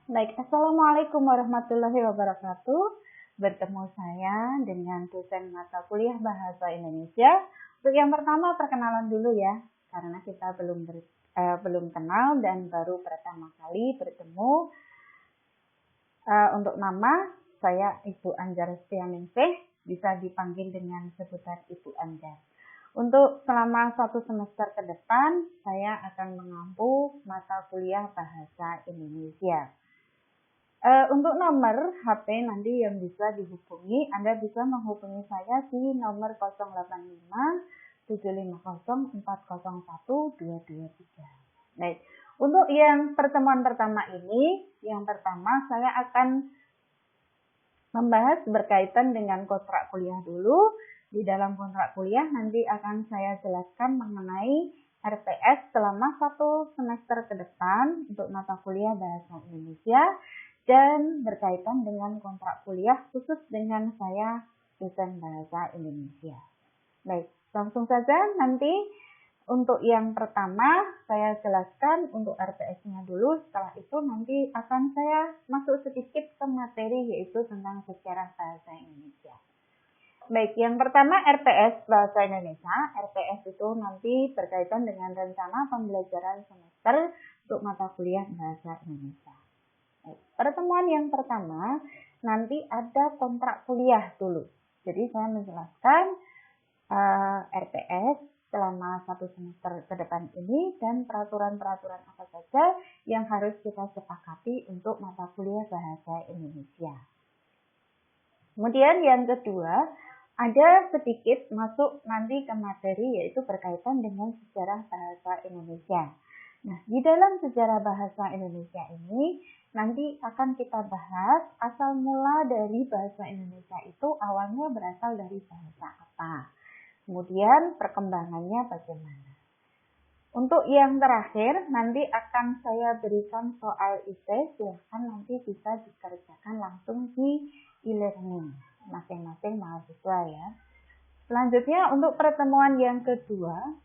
Baik, Assalamualaikum warahmatullahi wabarakatuh. Bertemu saya dengan dosen mata kuliah Bahasa Indonesia. Untuk yang pertama, perkenalan dulu ya, karena kita belum kenal dan baru pertama kali bertemu. Untuk nama, saya Ibu Anjar Setianingsih, bisa dipanggil dengan sebutan Ibu Anjar. Untuk selama 1 semester ke depan, saya akan mengampu mata kuliah Bahasa Indonesia. Untuk nomor HP nanti yang bisa dihubungi, Anda bisa menghubungi saya di nomor 085 750 401 223. Baik, untuk yang pertemuan pertama ini, yang pertama saya akan membahas berkaitan dengan kontrak kuliah dulu. Di dalam kontrak kuliah nanti akan saya jelaskan mengenai RPS selama 1 semester ke depan untuk mata kuliah Bahasa Indonesia. Dan berkaitan dengan kontrak kuliah khusus dengan saya dosen Bahasa Indonesia. Baik, langsung saja nanti untuk yang pertama saya jelaskan untuk RPS-nya dulu. Setelah itu nanti akan saya masuk sedikit ke materi yaitu tentang sejarah Bahasa Indonesia. Baik, yang pertama RPS Bahasa Indonesia. RPS itu nanti berkaitan dengan rencana pembelajaran semester untuk mata kuliah Bahasa Indonesia. Pertemuan yang pertama, nanti ada kontrak kuliah dulu. Jadi saya menjelaskan RPS selama 1 semester ke depan ini dan peraturan-peraturan apa saja yang harus kita sepakati untuk mata kuliah Bahasa Indonesia. Kemudian yang kedua, ada sedikit masuk nanti ke materi yaitu berkaitan dengan sejarah Bahasa Indonesia. Nah, di dalam sejarah Bahasa Indonesia ini nanti akan kita bahas asal mula dari Bahasa Indonesia itu awalnya berasal dari bahasa apa. Kemudian perkembangannya bagaimana. Untuk yang terakhir nanti akan saya berikan soal ITE, silahkan nanti bisa dikerjakan langsung di e-learning masing-masing mahasiswa ya. Selanjutnya untuk pertemuan yang kedua.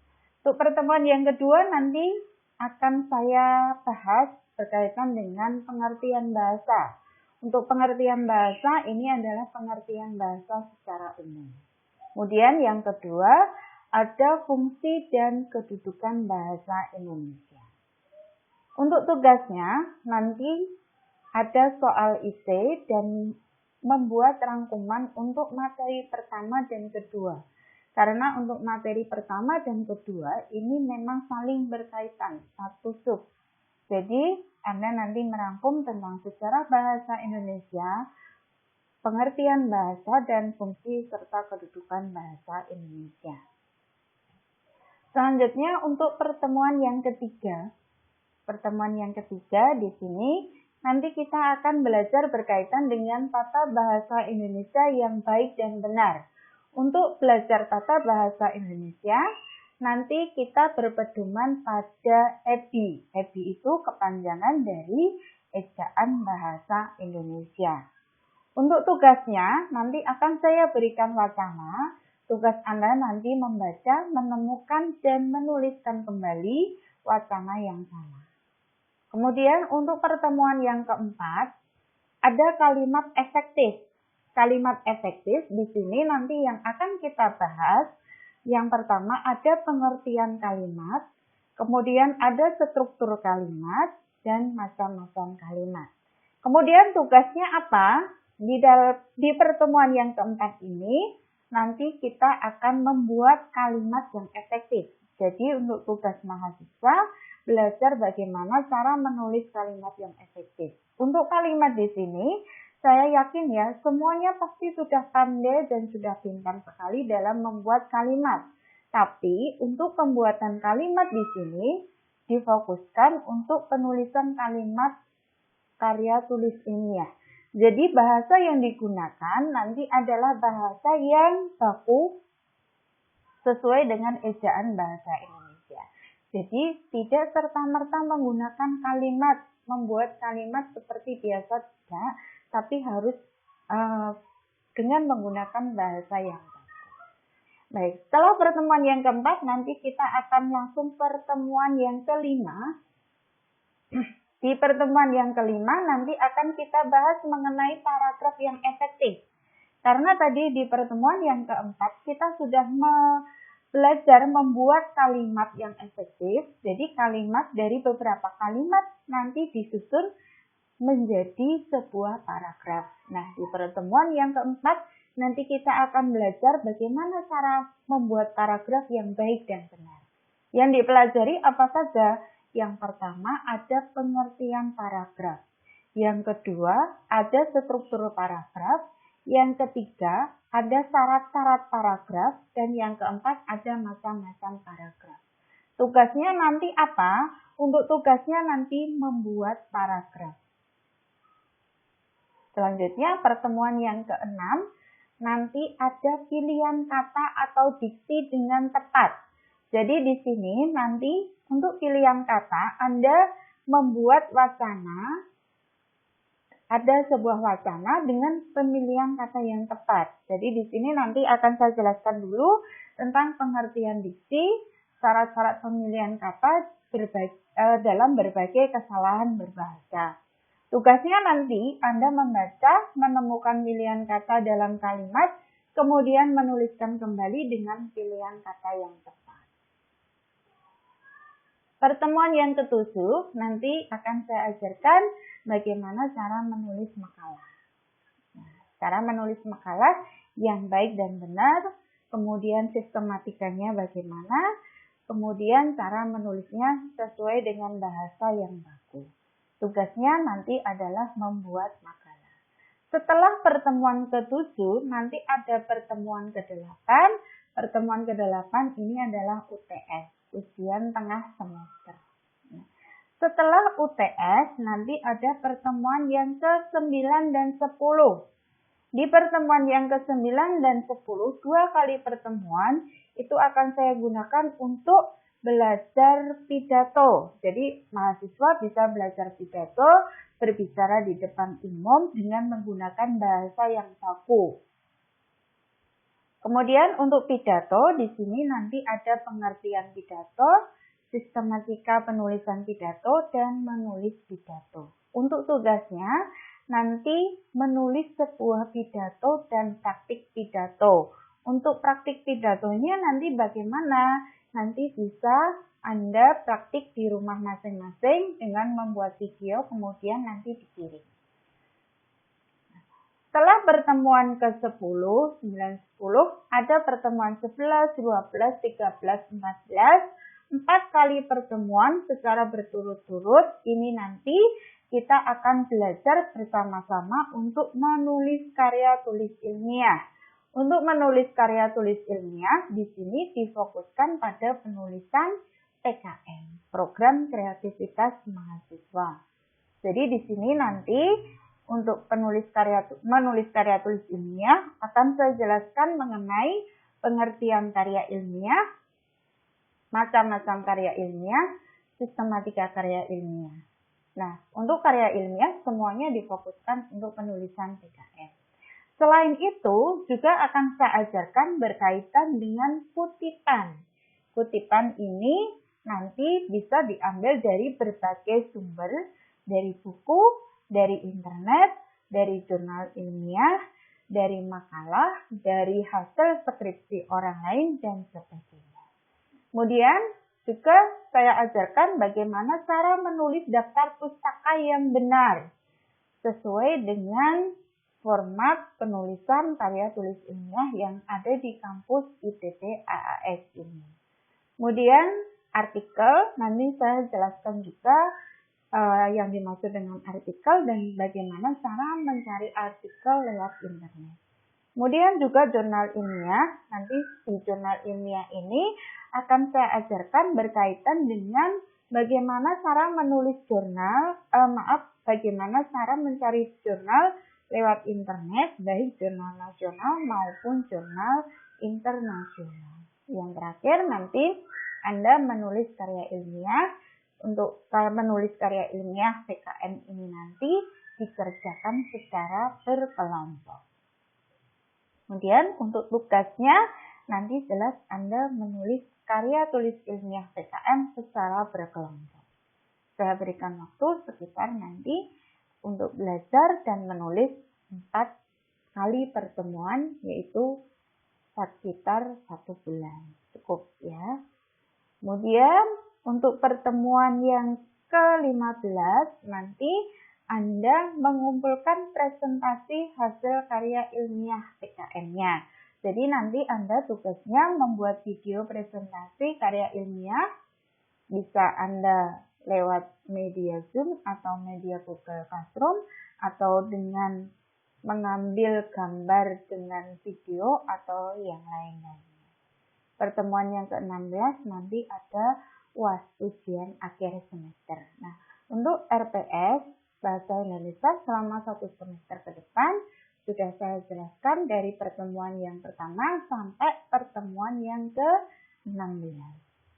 Untuk pertemuan yang kedua nanti akan saya bahas berkaitan dengan pengertian bahasa. Untuk pengertian bahasa ini adalah pengertian bahasa secara umum. Kemudian yang kedua ada fungsi dan kedudukan bahasa Indonesia. Untuk tugasnya nanti ada soal IC dan membuat rangkuman untuk materi pertama dan kedua. Karena untuk materi pertama dan kedua ini memang saling berkaitan, satu sub. Jadi Anda nanti merangkum tentang sejarah bahasa Indonesia, pengertian bahasa dan fungsi serta kedudukan bahasa Indonesia. Selanjutnya untuk pertemuan yang ketiga. Pertemuan yang ketiga di sini nanti kita akan belajar berkaitan dengan tata bahasa Indonesia yang baik dan benar. Untuk belajar tata bahasa Indonesia, nanti kita berpedoman pada EBI. EBI itu kepanjangan dari Ejaan Bahasa Indonesia. Untuk tugasnya, nanti akan saya berikan wacana. Tugas Anda nanti membaca, menemukan, dan menuliskan kembali wacana yang sama. Kemudian untuk pertemuan yang keempat, ada kalimat efektif. Kalimat efektif di sini nanti yang akan kita bahas. Yang pertama ada pengertian kalimat, kemudian ada struktur kalimat, dan macam-macam kalimat. Kemudian tugasnya apa? Di pertemuan yang keempat ini, nanti kita akan membuat kalimat yang efektif. Jadi untuk tugas mahasiswa, belajar bagaimana cara menulis kalimat yang efektif. Untuk kalimat di sini, saya yakin ya, semuanya pasti sudah pandai dan sudah pintar sekali dalam membuat kalimat. Tapi untuk pembuatan kalimat di sini difokuskan untuk penulisan kalimat karya tulis ilmiah. Jadi bahasa yang digunakan nanti adalah bahasa yang baku sesuai dengan ejaan bahasa Indonesia. Jadi tidak serta-merta menggunakan kalimat, membuat kalimat seperti biasa tidak, tapi harus dengan menggunakan bahasa yang baku. Baik, setelah pertemuan yang keempat, nanti kita akan langsung pertemuan yang kelima. Di pertemuan yang kelima nanti akan kita bahas mengenai paragraf yang efektif. Karena tadi di pertemuan yang keempat kita sudah belajar membuat kalimat yang efektif. Jadi kalimat dari beberapa kalimat nanti disusun menjadi sebuah paragraf. Nah, di pertemuan yang keempat nanti kita akan belajar bagaimana cara membuat paragraf yang baik dan benar. Yang dipelajari apa saja? Yang pertama ada pengertian paragraf. Yang kedua ada struktur paragraf. Yang ketiga ada syarat-syarat paragraf. Dan yang keempat ada macam-macam paragraf. Tugasnya nanti apa? Untuk tugasnya nanti membuat paragraf. Selanjutnya pertemuan yang keenam, nanti ada pilihan kata atau diksi dengan tepat. Jadi di sini nanti untuk pilihan kata Anda membuat wacana, ada sebuah wacana dengan pemilihan kata yang tepat. Jadi di sini nanti akan saya jelaskan dulu tentang pengertian diksi, syarat-syarat pemilihan kata dalam berbagai kesalahan berbahasa. Tugasnya nanti Anda membaca, menemukan pilihan kata dalam kalimat, kemudian menuliskan kembali dengan pilihan kata yang tepat. Pertemuan yang ketujuh, nanti akan saya ajarkan bagaimana cara menulis makalah. Nah, cara menulis makalah yang baik dan benar, kemudian sistematikanya bagaimana, kemudian cara menulisnya sesuai dengan bahasa yang baku. Tugasnya nanti adalah membuat makalah. Setelah pertemuan ke-7, nanti ada pertemuan ke-8. Pertemuan ke-8 ini adalah UTS, ujian tengah semester. Setelah UTS, nanti ada pertemuan yang ke-9 dan 10. Di pertemuan yang ke-9 dan 10, 2 kali pertemuan, itu akan saya gunakan untuk belajar pidato. Jadi mahasiswa bisa belajar pidato, berbicara di depan umum dengan menggunakan bahasa yang baku. Kemudian untuk pidato, di sini nanti ada pengertian pidato, sistematika penulisan pidato, dan menulis pidato. Untuk tugasnya, nanti menulis sebuah pidato dan praktik pidato. Untuk praktik pidatonya nanti bagaimana? Nanti bisa Anda praktik di rumah masing-masing dengan membuat video, kemudian nanti dikirim. Setelah pertemuan ke-10, 9, 10, ada pertemuan 11, 12, 13, 14, 4 kali pertemuan secara berturut-turut. Ini nanti kita akan belajar bersama-sama untuk menulis karya tulis ilmiah. Untuk menulis karya tulis ilmiah, di sini difokuskan pada penulisan PKM, Program Kreativitas Mahasiswa. Jadi di sini nanti untuk menulis karya tulis ilmiah akan saya jelaskan mengenai pengertian karya ilmiah, macam-macam karya ilmiah, sistematika karya ilmiah. Nah, untuk karya ilmiah semuanya difokuskan untuk penulisan PKM. Selain itu, juga akan saya ajarkan berkaitan dengan kutipan. Kutipan ini nanti bisa diambil dari berbagai sumber, dari buku, dari internet, dari jurnal ilmiah, dari makalah, dari hasil skripsi orang lain, dan sebagainya. Kemudian, juga saya ajarkan bagaimana cara menulis daftar pustaka yang benar, sesuai dengan format penulisan karya tulis ilmiah yang ada di kampus ITB AAS ini. Kemudian artikel, nanti saya jelaskan juga yang dimaksud dengan artikel dan bagaimana cara mencari artikel lewat internet. Kemudian juga jurnal ilmiah, nanti di jurnal ilmiah ini akan saya ajarkan berkaitan dengan bagaimana cara menulis jurnal, bagaimana cara mencari jurnal lewat internet, baik jurnal nasional maupun jurnal internasional. Yang terakhir nanti Anda menulis karya ilmiah. Untuk menulis karya ilmiah PKM ini nanti dikerjakan secara berkelompok. Kemudian untuk tugasnya nanti jelas Anda menulis karya tulis ilmiah PKM secara berkelompok. Saya berikan waktu sekitar nanti untuk belajar dan menulis 4 kali pertemuan, yaitu sekitar 1 bulan. Cukup ya. Kemudian untuk pertemuan yang ke-15 nanti Anda mengumpulkan presentasi hasil karya ilmiah PKM-nya. Jadi nanti Anda tugasnya membuat video presentasi karya ilmiah. Bisa Anda lewat media Zoom atau media Google Classroom atau dengan mengambil gambar dengan video atau yang lain-lain. Pertemuan yang ke-16 nanti ada UAS, ujian akhir semester. Nah, untuk RPS Bahasa Indonesia selama 1 semester ke depan sudah saya jelaskan dari pertemuan yang pertama sampai pertemuan yang ke-16.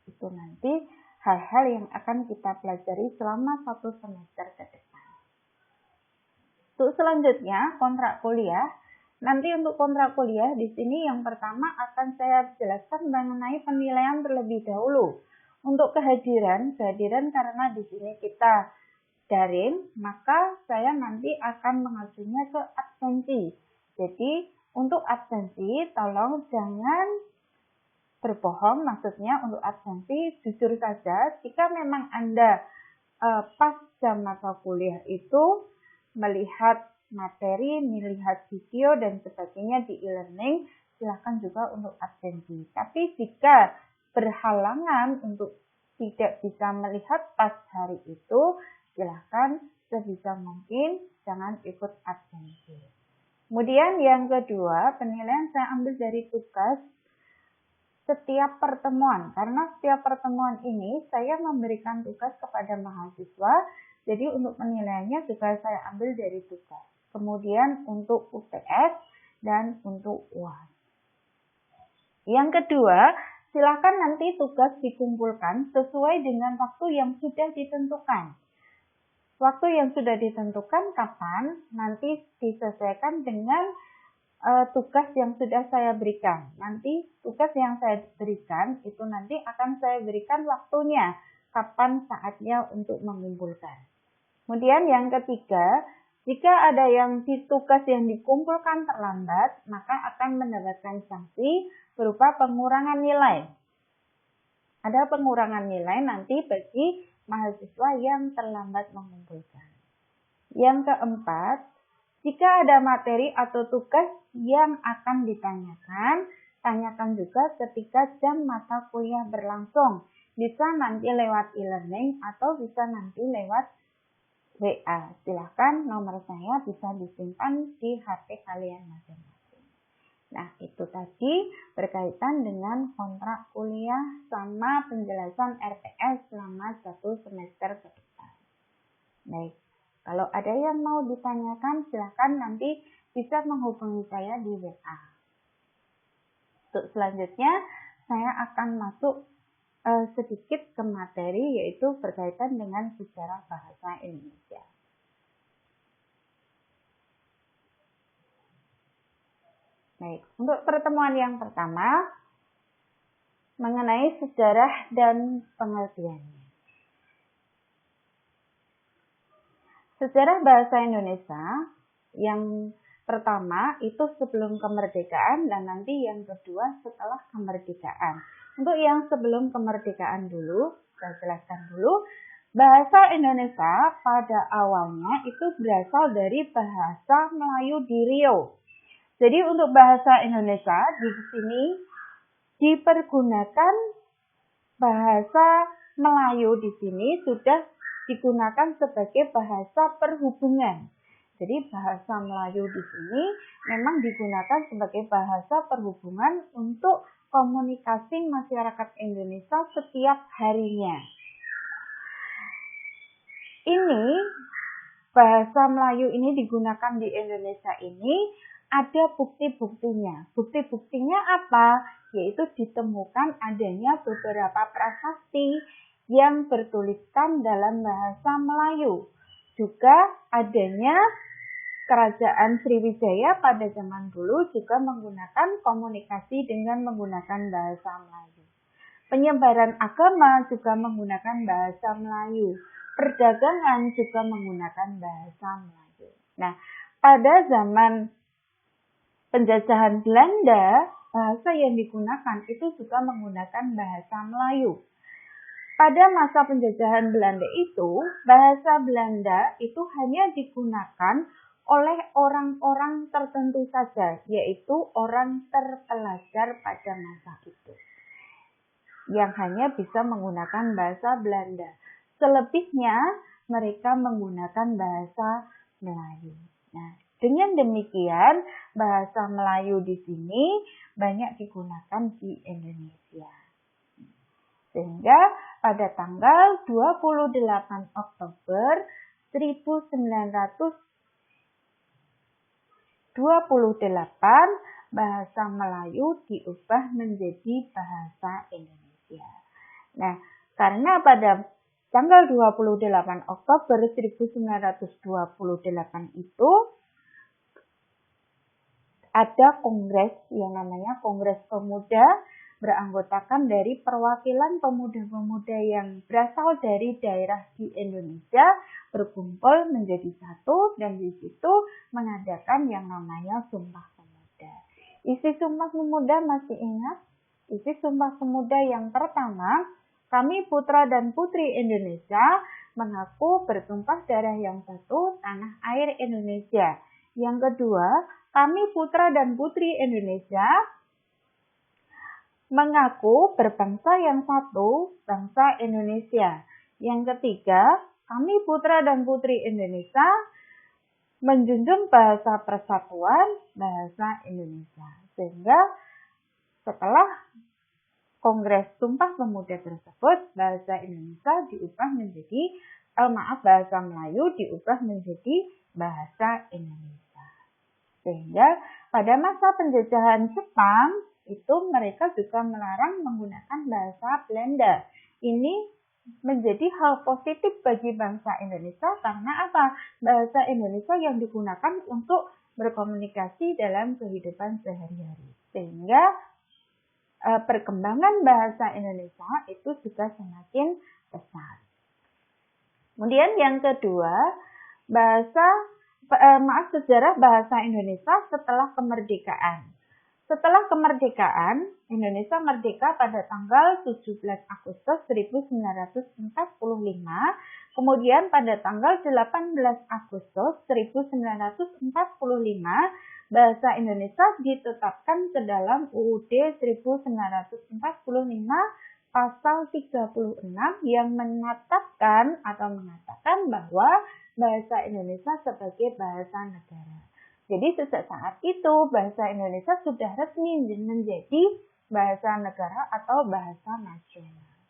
Itu nanti hal-hal yang akan kita pelajari selama 1 semester ke depan. Untuk selanjutnya, kontrak kuliah. Nanti untuk kontrak kuliah di sini yang pertama akan saya jelaskan mengenai penilaian terlebih dahulu. Untuk kehadiran karena di sini kita daring, maka saya nanti akan mengajunya ke absensi. Jadi untuk absensi tolong jangan berbohong, maksudnya untuk absensi jujur saja. Jika memang Anda pas jam mata kuliah itu melihat materi, melihat video dan sebagainya di e-learning, silakan juga untuk absensi. Tapi jika berhalangan untuk tidak bisa melihat pas hari itu, silakan sebisa mungkin jangan ikut absensi. Kemudian yang kedua, penilaian saya ambil dari tugas setiap pertemuan. Karena setiap pertemuan ini saya memberikan tugas kepada mahasiswa, jadi untuk penilaiannya juga saya ambil dari tugas. Kemudian untuk UTS dan untuk UAS. Yang kedua, silakan nanti tugas dikumpulkan sesuai dengan waktu yang sudah ditentukan. Waktu yang sudah ditentukan kapan, nanti disesuaikan dengan tugas yang sudah saya berikan. Nanti tugas yang saya berikan itu nanti akan saya berikan waktunya, kapan saatnya untuk mengumpulkan. Kemudian yang ketiga, jika ada yang tugas yang dikumpulkan terlambat, maka akan mendapatkan sanksi berupa pengurangan nilai. Ada pengurangan nilai nanti bagi mahasiswa yang terlambat mengumpulkan. Yang keempat, jika ada materi atau tugas yang akan ditanyakan, tanyakan juga ketika jam mata kuliah berlangsung. Bisa nanti lewat e-learning atau bisa nanti lewat WA. Silahkan nomor saya bisa disimpan di HP kalian masing-masing. Nah, itu tadi berkaitan dengan kontrak kuliah sama penjelasan RPS selama 1 semester ke depan. Baik, kalau ada yang mau ditanyakan silahkan nanti bisa menghubungi saya di WA. Untuk selanjutnya, saya akan masuk sedikit ke materi, yaitu berkaitan dengan sejarah bahasa Indonesia. Baik, untuk pertemuan yang pertama mengenai sejarah dan pengertiannya. Sejarah bahasa Indonesia yang pertama itu sebelum kemerdekaan dan nanti yang kedua setelah kemerdekaan. Untuk yang sebelum kemerdekaan dulu, saya jelaskan dulu. Bahasa Indonesia pada awalnya itu berasal dari bahasa Melayu di Riau. Jadi untuk bahasa Indonesia di sini dipergunakan bahasa Melayu di sini sudah digunakan sebagai bahasa perhubungan. Jadi bahasa Melayu di sini memang digunakan sebagai bahasa perhubungan untuk komunikasi masyarakat Indonesia setiap harinya. Ini bahasa Melayu ini digunakan di Indonesia ini ada bukti-buktinya. Bukti-buktinya apa? Yaitu ditemukan adanya beberapa prasasti yang bertuliskan dalam bahasa Melayu. Juga adanya Kerajaan Sriwijaya pada zaman dulu juga menggunakan komunikasi dengan menggunakan bahasa Melayu. Penyebaran agama juga menggunakan bahasa Melayu. perdagangan juga menggunakan bahasa Melayu. Nah, pada zaman penjajahan Belanda, bahasa yang digunakan itu juga menggunakan bahasa Melayu. Pada masa penjajahan Belanda itu, bahasa Belanda itu hanya digunakan oleh orang-orang tertentu saja, yaitu orang terpelajar pada masa itu, yang hanya bisa menggunakan bahasa Belanda. Selebihnya, mereka menggunakan bahasa Melayu. Nah, dengan demikian, bahasa Melayu di sini banyak digunakan di Indonesia. Sehingga pada tanggal 28 Oktober 1928, bahasa Melayu diubah menjadi bahasa Indonesia. Nah, karena pada tanggal 28 Oktober 1928 itu ada kongres yang namanya Kongres Pemuda, beranggotakan dari perwakilan pemuda-pemuda yang berasal dari daerah di Indonesia, berkumpul menjadi satu dan di situ mengadakan yang namanya Sumpah Pemuda. Isi Sumpah Pemuda masih ingat? Isi Sumpah Pemuda yang pertama, kami putra dan putri Indonesia mengaku bertumpah darah yang satu, tanah air Indonesia. Yang kedua, kami putra dan putri Indonesia mengaku berbangsa yang satu, bangsa Indonesia. Yang ketiga, kami putra dan putri Indonesia menjunjung bahasa persatuan, bahasa Indonesia. Sehingga setelah Kongres Sumpah Pemuda tersebut, bahasa Indonesia diubah menjadi, bahasa Melayu diubah menjadi bahasa Indonesia. Sehingga pada masa penjajahan Jepang, itu mereka juga melarang menggunakan bahasa Belanda. Ini menjadi hal positif bagi bangsa Indonesia karena apa? Bahasa Indonesia yang digunakan untuk berkomunikasi dalam kehidupan sehari-hari. Sehingga perkembangan bahasa Indonesia itu juga semakin besar. Kemudian yang kedua, sejarah bahasa Indonesia setelah kemerdekaan. Setelah kemerdekaan, Indonesia merdeka pada tanggal 17 Agustus 1945, kemudian pada tanggal 18 Agustus 1945, bahasa Indonesia ditetapkan ke dalam UUD 1945 pasal 36 yang menetapkan atau mengatakan bahwa bahasa Indonesia sebagai bahasa negara. Jadi sejak saat itu bahasa Indonesia sudah resmi menjadi bahasa negara atau bahasa nasional.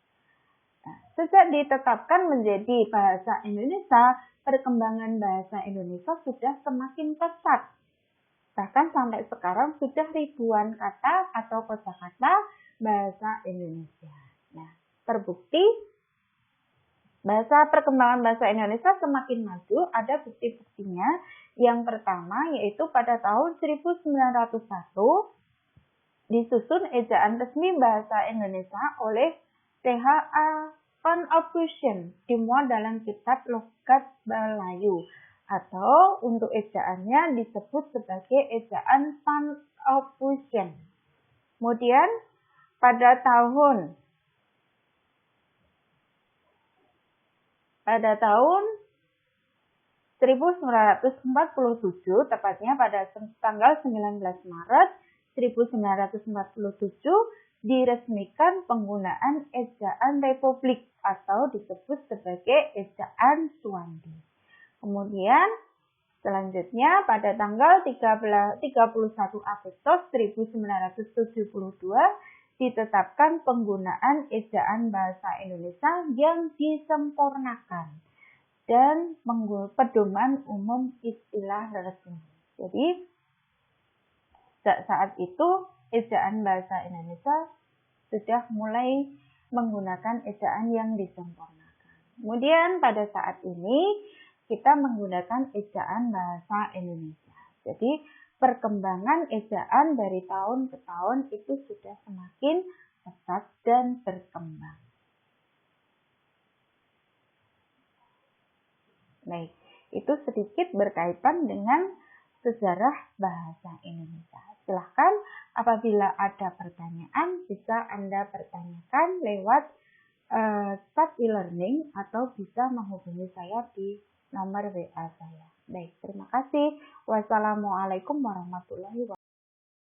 Nah, sejak ditetapkan menjadi bahasa Indonesia, perkembangan bahasa Indonesia sudah semakin pesat. Bahkan sampai sekarang sudah ribuan kata atau kosakata bahasa Indonesia. Nah, terbukti perkembangan bahasa Indonesia semakin maju, ada bukti-buktinya. Yang pertama yaitu pada tahun 1901 disusun ejaan resmi bahasa Indonesia oleh T.H.A. Van Ophuijsen, dimuat dalam kitab Logat Melayu, atau untuk ejaannya disebut sebagai ejaan Van Ophuijsen. Kemudian pada tahun 1947, tepatnya pada tanggal 19 Maret 1947, diresmikan penggunaan ejaan Republik atau disebut sebagai ejaan Suwandi. Kemudian selanjutnya pada tanggal 31 Agustus 1972 ditetapkan penggunaan ejaan bahasa Indonesia yang disempurnakan dan pedoman umum istilah resmi. Jadi saat itu ejaan bahasa Indonesia sudah mulai menggunakan ejaan yang disempurnakan. Kemudian pada saat ini kita menggunakan ejaan bahasa Indonesia. Jadi perkembangan ejaan dari tahun ke tahun itu sudah semakin pesat dan berkembang. Baik, itu sedikit berkaitan dengan sejarah bahasa Indonesia. Silahkan apabila ada pertanyaan bisa Anda pertanyakan lewat chat e-learning atau bisa menghubungi saya di nomor WA saya. Baik, terima kasih. Wassalamualaikum warahmatullahi wabarakatuh.